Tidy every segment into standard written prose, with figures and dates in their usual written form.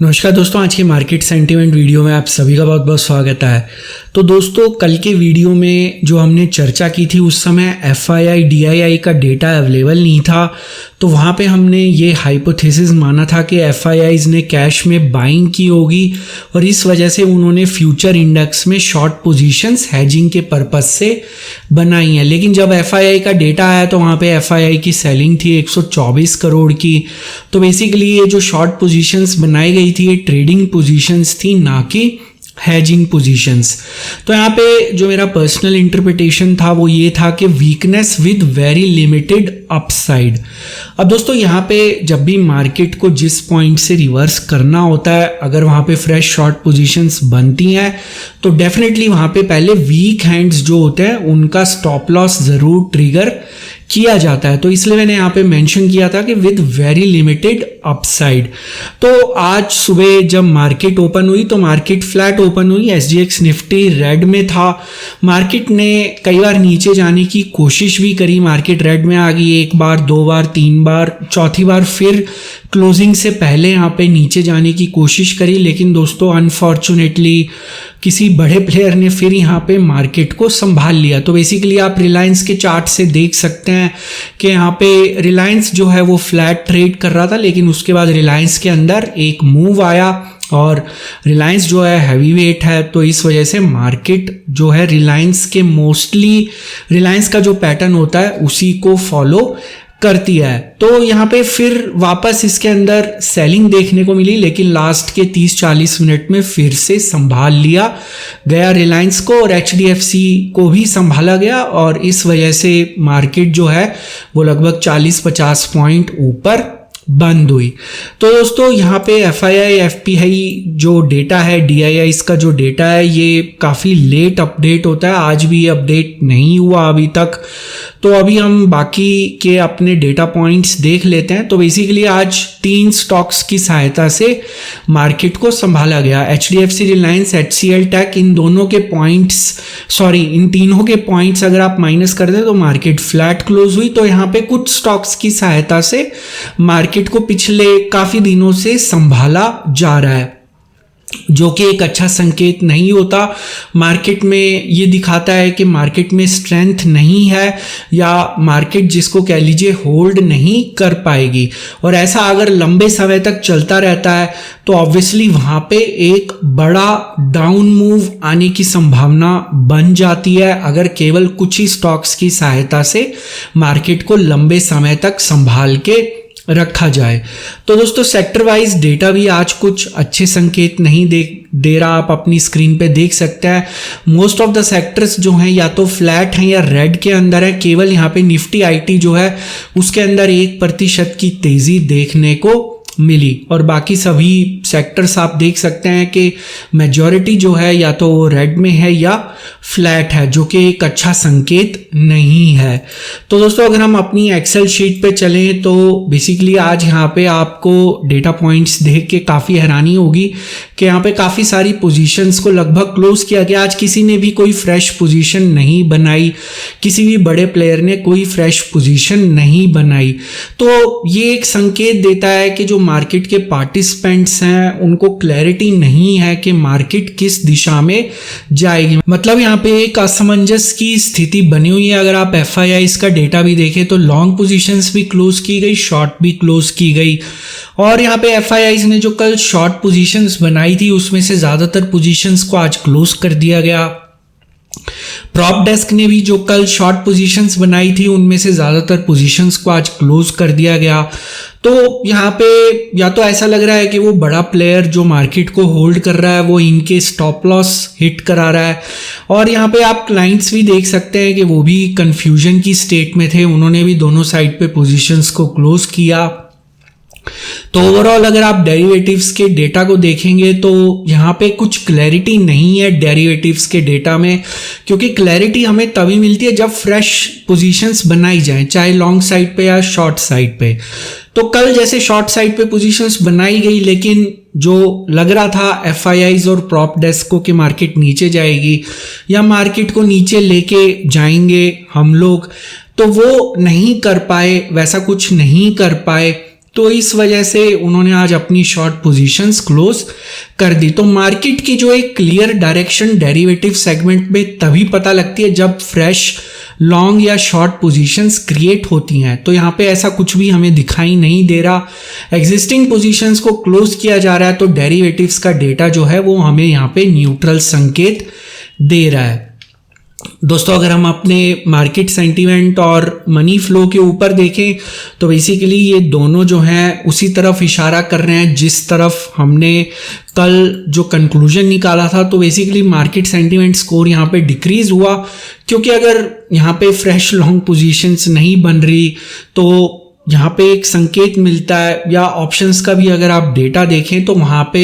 नमस्कार दोस्तों, आज के मार्केट सेंटीमेंट वीडियो में आप सभी का बहुत बहुत स्वागत है। तो दोस्तों, कल के वीडियो में जो हमने चर्चा की थी उस समय FII DII का डेटा अवेलेबल नहीं था, तो वहाँ पे हमने ये हाइपोथेसिस माना था कि FIIs ने कैश में बाइंग की होगी और इस वजह से उन्होंने फ्यूचर इंडेक्स में शॉर्ट पोजीशंस हेजिंग के पर्पस से बनाई हैं। लेकिन जब FII का डेटा आया तो वहाँ पे FII की सेलिंग थी 124 करोड़ की। तो बेसिकली ये जो शॉर्ट पोजीशंस बनाई गई थी ये ट्रेडिंग पोजीशंस थी, ना कि हैजिंग पोजीशंस। तो यहाँ पे जो मेरा पर्सनल इंटरप्रिटेशन था वो ये था कि weakness with very limited upside. अब दोस्तों, यहाँ पे जब भी मार्केट को जिस पॉइंट से रिवर्स करना होता है, अगर वहाँ पे फ्रेश शॉर्ट पोजीशंस बनती हैं तो डेफिनेटली वहाँ पे पहले वीक हैंड्स जो होते हैं उनका स्टॉप लॉस ज़रूर ट्रिगर किया जाता है। तो इसलिए मैंने यहाँ पे मेंशन किया था कि विद वेरी लिमिटेड अपसाइड। तो आज सुबह जब मार्केट ओपन हुई तो मार्केट फ्लैट ओपन हुई, SGX निफ्टी रेड में था। मार्केट ने कई बार नीचे जाने की कोशिश भी करी, मार्केट रेड में आ गई, एक बार, दो बार, तीन बार, चौथी बार फिर क्लोजिंग से पहले यहाँ पे नीचे जाने की कोशिश करी। लेकिन दोस्तों, अनफॉर्चुनेटली किसी बड़े प्लेयर ने फिर यहाँ पे मार्केट को संभाल लिया। तो बेसिकली आप रिलायंस के चार्ट से देख सकते हैं कि यहाँ पे रिलायंस जो है वो फ्लैट ट्रेड कर रहा था, लेकिन उसके बाद रिलायंस के अंदर एक मूव आया और रिलायंस जो है हैवी वेट है, तो इस वजह से मार्केट जो है रिलायंस के मोस्टली रिलायंस का जो पैटर्न होता है उसी को फॉलो करती है। तो यहाँ पे फिर वापस इसके अंदर सेलिंग देखने को मिली, लेकिन लास्ट के 30-40 मिनट में फिर से संभाल लिया गया रिलायंस को और HDFC को भी संभाला गया और इस वजह से मार्केट जो है वो लगभग 40-50 पॉइंट ऊपर बंद हुई। तो दोस्तों, यहाँ पे FII FPI जो डेटा है, DII इसका जो डेटा है, ये काफ़ी लेट अपडेट होता है। आज भी ये अपडेट नहीं हुआ अभी तक। तो अभी हम बाकी के अपने डेटा पॉइंट्स देख लेते हैं। तो बेसिकली आज 3 स्टॉक्स की सहायता से मार्केट को संभाला गया। HDFC, रिलायंस, HCL टेक, इन तीनों के पॉइंट्स अगर आप माइनस कर दें तो मार्केट फ्लैट क्लोज हुई। तो यहाँ पे कुछ स्टॉक्स की सहायता से मार्केट को पिछले काफ़ी दिनों से संभाला जा रहा है, जो कि एक अच्छा संकेत नहीं होता। मार्केट में ये दिखाता है कि मार्केट में स्ट्रेंथ नहीं है या मार्केट जिसको कह लीजिए होल्ड नहीं कर पाएगी। और ऐसा अगर लंबे समय तक चलता रहता है तो ऑब्वियसली वहाँ पे एक बड़ा डाउन मूव आने की संभावना बन जाती है, अगर केवल कुछ ही स्टॉक्स की सहायता से मार्केट को लंबे समय तक संभाल के रखा जाए। तो दोस्तों, सेक्टर वाइज डेटा भी आज कुछ अच्छे संकेत नहीं दे रहा। आप अपनी स्क्रीन पे देख सकते हैं मोस्ट ऑफ द सेक्टर्स जो हैं या तो फ्लैट हैं या रेड के अंदर है। केवल यहाँ पे निफ्टी IT जो है उसके अंदर 1% की तेजी देखने को मिली और बाकी सभी सेक्टर्स आप देख सकते हैं कि मेजॉरिटी जो है या तो वो रेड में है या फ्लैट है, जो कि एक अच्छा संकेत नहीं है। तो दोस्तों, अगर हम अपनी एक्सेल शीट पे चलें तो बेसिकली आज यहाँ पे आपको डेटा पॉइंट्स देख के काफ़ी हैरानी होगी कि यहाँ पे काफ़ी सारी पोजीशंस को लगभग क्लोज किया गया। आज किसी ने भी कोई फ्रेश पोजीशन नहीं बनाई, किसी भी बड़े प्लेयर ने कोई फ्रेश पोजीशन नहीं बनाई। तो ये एक संकेत देता है कि जो मार्केट के पार्टिसिपेंट्स हैं उनको क्लैरिटी नहीं है कि मार्केट किस दिशा में जाएगी। मतलब यहाँ पे एक असमंजस की स्थिति बनी हुई है। अगर आप FII का डेटा भी देखें तो लॉन्ग पोजीशंस भी क्लोज की गई, शॉर्ट भी क्लोज की गई। और यहाँ पे FII ने जो कल शॉर्ट पोजीशंस बनाई थी उसमें से ज़्यादातर पोजीशंस को आज क्लोज कर दिया गया। प्रॉप डेस्क ने भी जो कल शॉर्ट पोजीशंस बनाई थी उनमें से ज़्यादातर पोजीशंस को आज क्लोज कर दिया गया। तो यहाँ पे या तो ऐसा लग रहा है कि वो बड़ा प्लेयर जो मार्केट को होल्ड कर रहा है वो इनके स्टॉप लॉस हिट करा रहा है। और यहाँ पे आप क्लाइंट्स भी देख सकते हैं कि वो भी कंफ्यूजन की स्टेट में थे, उन्होंने भी दोनों साइड पे पोजीशंस को क्लोज किया। तो ओवरऑल अगर आप डेरिवेटिव्स के डेटा को देखेंगे तो यहाँ पे कुछ क्लैरिटी नहीं है डेरिवेटिव्स के डेटा में, क्योंकि क्लैरिटी हमें तभी मिलती है जब फ्रेश पोजीशंस बनाई जाए, चाहे लॉन्ग साइड पे या शॉर्ट साइड पे। तो कल जैसे शॉर्ट साइड पे पोजीशंस बनाई गई, लेकिन जो लग रहा था FIIs और प्रॉप डेस्को के मार्केट नीचे जाएगी या मार्केट को नीचे लेके जाएंगे हम लोग, तो वो नहीं कर पाए, वैसा कुछ नहीं कर पाए। तो इस वजह से उन्होंने आज अपनी शॉर्ट पोजीशंस क्लोज कर दी। तो मार्केट की जो एक क्लियर डायरेक्शन डेरिवेटिव सेगमेंट में तभी पता लगती है जब फ्रेश लॉन्ग या शॉर्ट पोजीशंस क्रिएट होती हैं। तो यहाँ पे ऐसा कुछ भी हमें दिखाई नहीं दे रहा, एग्जिस्टिंग पोजीशंस को क्लोज किया जा रहा है। तो डेरिवेटिव्स का डेटा जो है वो हमें यहाँ पे न्यूट्रल संकेत दे रहा है। दोस्तों, अगर हम अपने मार्केट सेंटीमेंट और मनी फ्लो के ऊपर देखें तो बेसिकली ये दोनों जो हैं उसी तरफ इशारा कर रहे हैं जिस तरफ हमने कल जो कंक्लूजन निकाला था। तो बेसिकली मार्केट सेंटीमेंट स्कोर यहाँ पे डिक्रीज हुआ, क्योंकि अगर यहाँ पे फ्रेश लॉन्ग पोजीशंस नहीं बन रही तो यहाँ पे एक संकेत मिलता है, या ऑप्शंस का भी अगर आप डेटा देखें तो वहाँ पे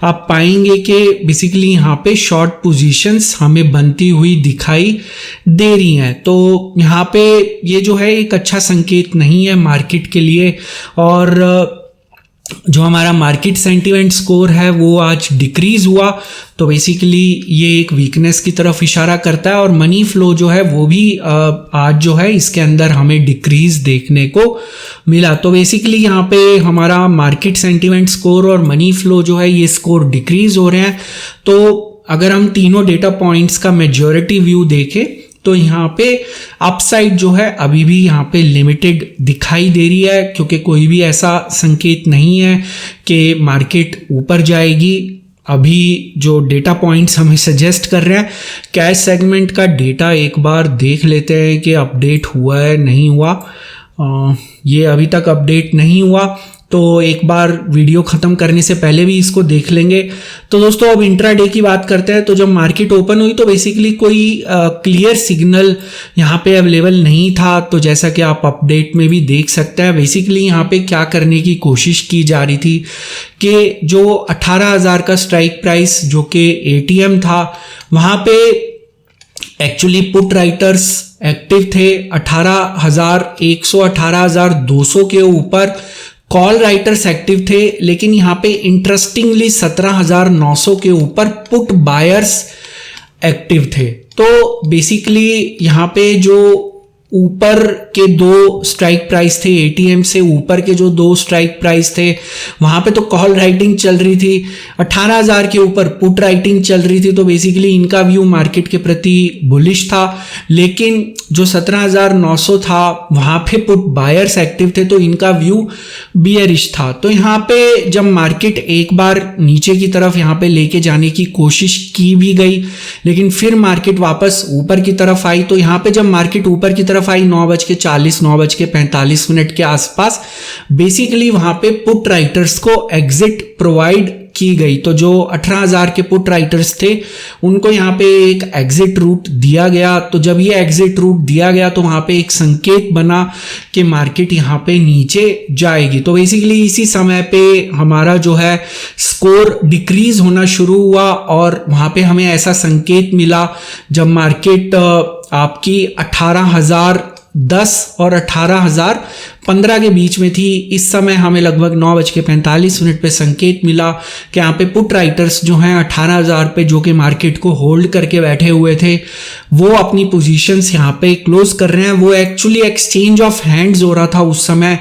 आप पाएंगे कि बेसिकली यहाँ पे शॉर्ट पोजीशंस हमें बनती हुई दिखाई दे रही हैं। तो यहाँ पे ये जो है एक अच्छा संकेत नहीं है मार्केट के लिए, और जो हमारा मार्केट सेंटीमेंट स्कोर है वो आज डिक्रीज हुआ। तो बेसिकली ये एक वीकनेस की तरफ इशारा करता है, और मनी फ्लो जो है वो भी आज जो है इसके अंदर हमें डिक्रीज देखने को मिला। तो बेसिकली यहाँ पे हमारा मार्केट सेंटीमेंट स्कोर और मनी फ्लो जो है ये स्कोर डिक्रीज हो रहे हैं। तो अगर हम तीनों डेटा पॉइंट्स का मेजॉरिटी व्यू देखें तो यहाँ पे अपसाइड जो है अभी भी यहाँ पे लिमिटेड दिखाई दे रही है, क्योंकि कोई भी ऐसा संकेत नहीं है कि मार्केट ऊपर जाएगी। अभी जो डेटा पॉइंट्स हमें सजेस्ट कर रहे हैं, कैश सेगमेंट का डेटा एक बार देख लेते हैं कि अपडेट हुआ है नहीं हुआ। ये अभी तक अपडेट नहीं हुआ, तो एक बार वीडियो ख़त्म करने से पहले भी इसको देख लेंगे। तो दोस्तों, अब इंट्राडे की बात करते हैं। तो जब मार्केट ओपन हुई तो बेसिकली कोई क्लियर सिग्नल यहाँ पे अवेलेबल नहीं था। तो जैसा कि आप अपडेट में भी देख सकते हैं, बेसिकली यहाँ पे क्या करने की कोशिश की जा रही थी कि जो 18,000 का स्ट्राइक प्राइस जो कि एटीएम था, वहाँ पे एक्चुअली पुट राइटर्स एक्टिव थे 18,100 18,200 के ऊपर, कॉल राइटर्स एक्टिव थे, लेकिन यहाँ पे इंटरेस्टिंगली 17,900 के ऊपर पुट बायर्स एक्टिव थे। तो बेसिकली यहाँ पे जो ऊपर के दो स्ट्राइक प्राइस थे, एटीएम से ऊपर के जो दो स्ट्राइक प्राइस थे, वहाँ पे तो कॉल राइटिंग चल रही थी, 18,000 के ऊपर पुट राइटिंग चल रही थी। तो बेसिकली इनका व्यू मार्केट के प्रति बुलिश था, लेकिन जो 17,900 था वहाँ पे पुट बायर्स एक्टिव थे, तो इनका व्यू बियरिश था। तो यहाँ पे जब मार्केट एक बार नीचे की तरफ यहाँ पे लेके जाने की कोशिश की भी गई, लेकिन फिर मार्केट वापस ऊपर की तरफ आई। तो यहाँ पे जब मार्केट ऊपर की तरफ आई 9:40 9:45 के आसपास, बेसिकली वहां पे पुट राइटर्स को एग्जिट प्रोवाइड की गई। तो जो 18,000 के पुट राइटर्स थे उनको यहाँ पे एक एग्जिट रूट दिया गया। तो जब ये एग्जिट रूट दिया गया तो वहां पे एक संकेत बना कि मार्केट यहाँ पे नीचे जाएगी। तो बेसिकली इसी समय पे हमारा जो है स्कोर डिक्रीज होना शुरू हुआ, और वहां पे हमें ऐसा संकेत मिला जब मार्केट आपकी 18,010 और 18,015 के बीच में थी। इस समय हमें लगभग 9:45 पे संकेत मिला कि यहाँ पे पुट राइटर्स जो हैं 18,000 पे, जो कि मार्केट को होल्ड करके बैठे हुए थे, वो अपनी पोजीशंस यहाँ पे क्लोज कर रहे हैं। वो एक्चुअली एक्सचेंज ऑफ हैंड्स हो रहा था उस समय,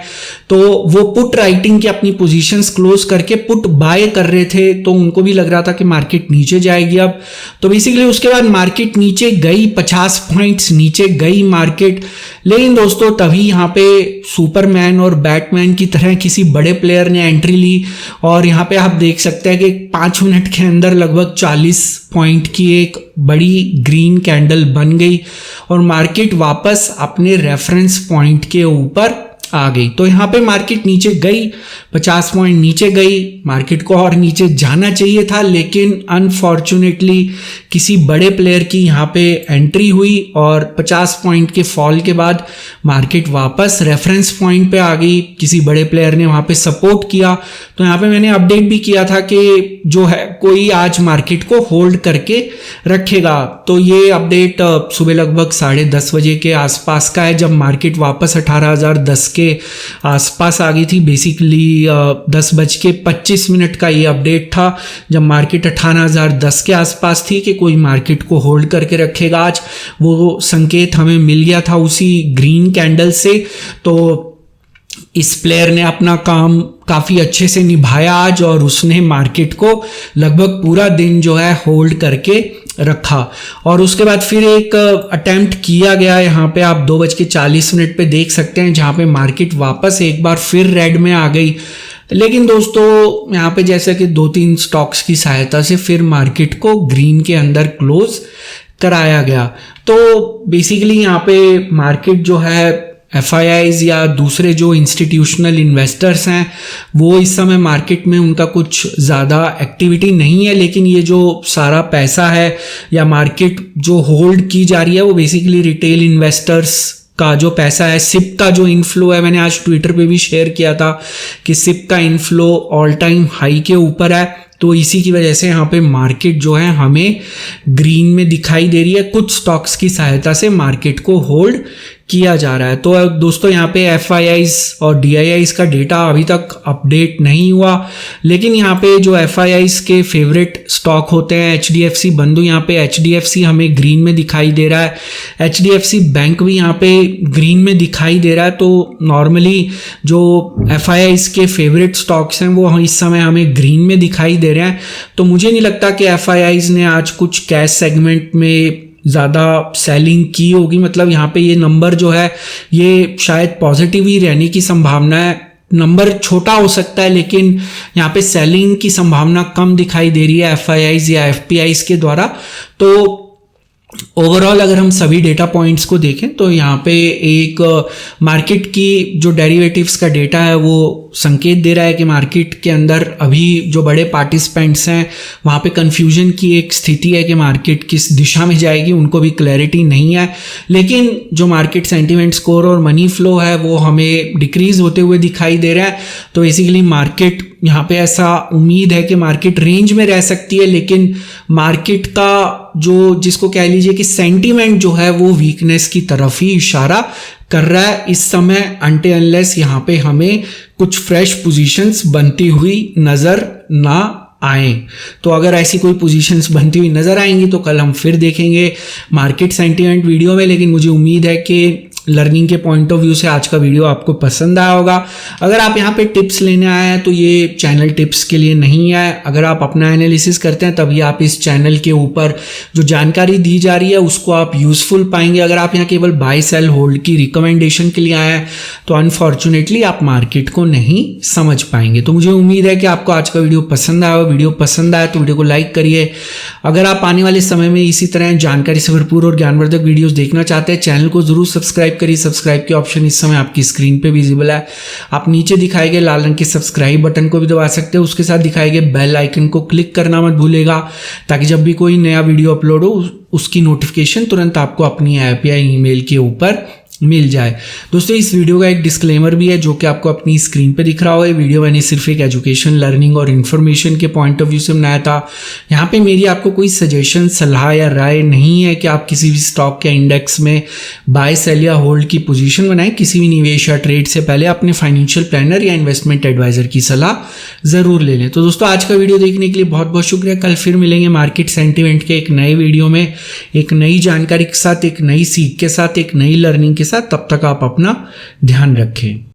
तो वो पुट राइटिंग की अपनी पोजीशंस क्लोज करके पुट बाय कर रहे थे। तो उनको भी लग रहा था कि मार्केट नीचे जाएगी अब। तो बेसिकली उसके बाद मार्केट नीचे गई, 50 पॉइंट्स नीचे गई मार्केट। लेकिन दोस्तों, तभी यहाँ पे सुपरमैन और बैटमैन की तरह किसी बड़े प्लेयर ने एंट्री ली, और यहाँ पे आप देख सकते हैं कि 5 मिनट के अंदर लगभग 40 पॉइंट की एक बड़ी ग्रीन कैंडल बन गई, और मार्केट वापस अपने रेफरेंस पॉइंट के ऊपर आ गई। तो यहाँ पे मार्केट नीचे गई, 50 पॉइंट नीचे गई। मार्केट को और नीचे जाना चाहिए था, लेकिन अनफॉर्चुनेटली किसी बड़े प्लेयर की यहाँ पे एंट्री हुई, और 50 पॉइंट के फॉल के बाद मार्केट वापस रेफरेंस पॉइंट पे आ गई। किसी बड़े प्लेयर ने वहाँ पे सपोर्ट किया। तो यहाँ पे मैंने अपडेट भी किया था कि जो है कोई आज मार्केट को होल्ड करके रखेगा। तो ये अपडेट सुबह लगभग 10:30 बजे के आसपास का है, जब मार्केट वापस 18,010 के आसपास आ गई थी। बेसिकली 10:25 का ये अपडेट था, जब मार्केट 18,010 के आसपास थी, कि कोई मार्केट को होल्ड करके रखेगा आज। वो संकेत हमें मिल गया था उसी ग्रीन कैंडल से। तो इस प्लेयर ने अपना काम काफ़ी अच्छे से निभाया आज और उसने मार्केट को लगभग पूरा दिन जो है होल्ड करके रखा। और उसके बाद फिर एक अटेम्प्ट किया गया, यहाँ पे आप 2:40 पे देख सकते हैं, जहाँ पे मार्केट वापस एक बार फिर रेड में आ गई। लेकिन दोस्तों यहाँ पे जैसे कि 2-3 स्टॉक्स की सहायता से फिर मार्केट को ग्रीन के अंदर क्लोज कराया गया। तो बेसिकली यहाँ पे मार्केट जो है FIIs या दूसरे जो इंस्टीट्यूशनल इन्वेस्टर्स हैं वो इस समय मार्केट में उनका कुछ ज़्यादा एक्टिविटी नहीं है, लेकिन ये जो सारा पैसा है या मार्केट जो होल्ड की जा रही है वो बेसिकली रिटेल इन्वेस्टर्स का जो पैसा है। सिप का जो इनफ्लो है, मैंने आज ट्विटर पे भी शेयर किया था कि सिप का इनफ्लो ऑल टाइम हाई के ऊपर है। तो इसी की वजह से यहाँ पे मार्केट जो है हमें ग्रीन में दिखाई दे रही है। कुछ स्टॉक्स की सहायता से मार्केट को होल्ड किया जा रहा है। तो दोस्तों यहाँ पे FIIs और DIIs का डेटा अभी तक अपडेट नहीं हुआ, लेकिन यहाँ पे जो FIIs के फेवरेट स्टॉक होते हैं HDFC बंधु, यहाँ पे HDFC हमें ग्रीन में दिखाई दे रहा है। HDFC बैंक भी यहाँ पे ग्रीन में दिखाई दे रहा है। तो नॉर्मली जो FIIs के फेवरेट स्टॉक्स हैं वो इस समय हमें ग्रीन में दिखाई दे रहे हैं। तो मुझे नहीं लगता कि FIIs ने आज कुछ कैश सेगमेंट में ज़्यादा सेलिंग की होगी। मतलब यहाँ पे ये नंबर जो है ये शायद पॉजिटिव ही रहने की संभावना है। नंबर छोटा हो सकता है लेकिन यहाँ पे सेलिंग की संभावना कम दिखाई दे रही है FIIs या FPIs के द्वारा। तो ओवरऑल अगर हम सभी डेटा पॉइंट्स को देखें तो यहाँ पे एक मार्केट की जो डेरिवेटिव्स का डेटा है वो संकेत दे रहा है कि मार्केट के अंदर अभी जो बड़े पार्टिसिपेंट्स हैं वहाँ पे कंफ्यूजन की एक स्थिति है कि मार्केट किस दिशा में जाएगी, उनको भी क्लैरिटी नहीं है। लेकिन जो मार्केट सेंटीमेंट स्कोर और मनी फ्लो है वो हमें डिक्रीज होते हुए दिखाई दे रहा है। तो बेसिकली मार्केट यहाँ पे ऐसा उम्मीद है कि मार्केट रेंज में रह सकती है, लेकिन मार्केट का जो जिसको कह लीजिए कि सेंटीमेंट जो है वो वीकनेस की तरफ ही इशारा कर रहा है इस समय, अनटिल अनलेस यहाँ पे हमें कुछ फ्रेश पोजीशंस बनती हुई नजर ना आए। तो अगर ऐसी कोई पोजीशंस बनती हुई नजर आएंगी तो कल हम फिर देखेंगे मार्केट सेंटीमेंट वीडियो में। लेकिन मुझे उम्मीद है कि लर्निंग के पॉइंट ऑफ व्यू से आज का वीडियो आपको पसंद आया होगा। अगर आप यहाँ पे टिप्स लेने आए हैं तो ये चैनल टिप्स के लिए नहीं है। अगर आप अपना एनालिसिस करते हैं तभी आप इस चैनल के ऊपर जो जानकारी दी जा रही है उसको आप यूजफुल पाएंगे। अगर आप यहाँ केवल बाय सेल होल्ड की रिकमेंडेशन के लिए आए हैं तो अनफॉर्चुनेटली आप मार्केट को नहीं समझ पाएंगे। तो मुझे उम्मीद है कि आपको आज का वीडियो पसंद आया। वीडियो पसंद आया तो वीडियो को लाइक करिए। अगर आप आने वाले समय में इसी तरह जानकारी से भरपूर और ज्ञानवर्धक वीडियोस देखना चाहते हैं, चैनल को जरूर सब्सक्राइब करिए। सब्सक्राइब के ऑप्शन इस समय आपकी स्क्रीन पे विजिबल है। आप नीचे दिखाए गए लाल रंग के सब्सक्राइब बटन को भी दबा सकते हैं। उसके साथ दिखाए गए बेल आइकन को क्लिक करना मत भूलेगा, ताकि जब भी कोई नया वीडियो अपलोड हो उसकी नोटिफिकेशन तुरंत आपको अपनी ऐप या ईमेल के ऊपर मिल जाए। दोस्तों इस वीडियो का एक डिस्क्लेमर भी है जो कि आपको अपनी स्क्रीन पे दिख रहा होगा। वीडियो मैंने सिर्फ एक एजुकेशन, लर्निंग और इन्फॉर्मेशन के पॉइंट ऑफ व्यू से बनाया था। यहाँ पे मेरी आपको कोई सजेशन, सलाह या राय नहीं है कि आप किसी भी स्टॉक या इंडेक्स में बाय, सेल या होल्ड की पोजीशन बनाएं। किसी भी निवेश या ट्रेड से पहले अपने फाइनेंशियल प्लानर या इन्वेस्टमेंट एडवाइजर की सलाह जरूर ले लें। तो दोस्तों आज का वीडियो देखने के लिए बहुत बहुत शुक्रिया। कल फिर मिलेंगे मार्केट सेंटीमेंट के एक नए वीडियो में, एक नई जानकारी के साथ, एक नई सीख के साथ, एक नई लर्निंग के साथ। तब तक आप अपना ध्यान रखें।